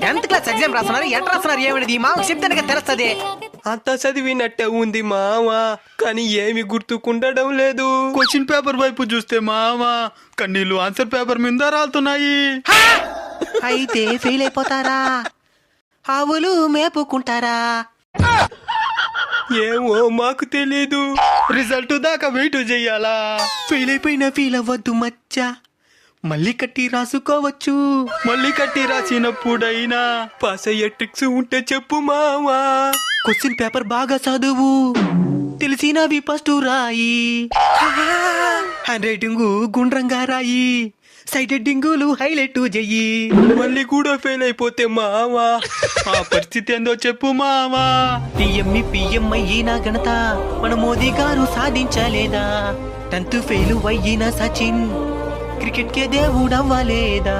10th class exam రాస్తున్నారు, ఎట్లా రాస్తున్నారు ఏమనేది మాకు చెప్తే తెలుస్తుంది. అంత చదివినట్టే ఉంది మావా, కానీ ఏమి గుర్తుకుండడం లేదు. క్వశ్చన్ పేపర్ వైపు చూస్తే మావా కన్నీళ్లు ఆన్సర్ పేపర్ మీద రాలుతున్నాయి. అయితే ఫెయిల్ అయిపోతారా? ఆవులు మేపుకుంటారా? ఏమో మాకు తెలీదు. రిజల్ట్ దాకా వెయిట్ చెయ్యాలా? ఫెయిల్ అయిపోయినా ఫీల్ అవ్వద్దు మచ్చా, మళ్ళీ కట్టి రాసుకోవచ్చు. మళ్ళీ కట్టి రాసినప్పుడైనా పాస్ అయ్యే ట్రిక్స్ ఉంటే చెప్పు మావా. క్వశ్చన్ పేపర్ బాగా చదువు, తెలిసినవి ఫస్ట్ రాయి, హ్యాండ్ రైటింగ్ గుండ్రంగా రాయి, సైడ్ హెడ్డింగులు హైలైట్ చెయ్యి. మళ్ళీ కూడా ఫెయిల్ అయిపోతే మావా ఆ పరిస్థితి ఏందో చెప్పు మావా. పిఎం అయినా ఘనత మన మోదీ గారు సాధించలేదా? 10th ఫెయిల్ అయిన సచిన్ క్రికెట్ కే దేవుడవ్వలేదా?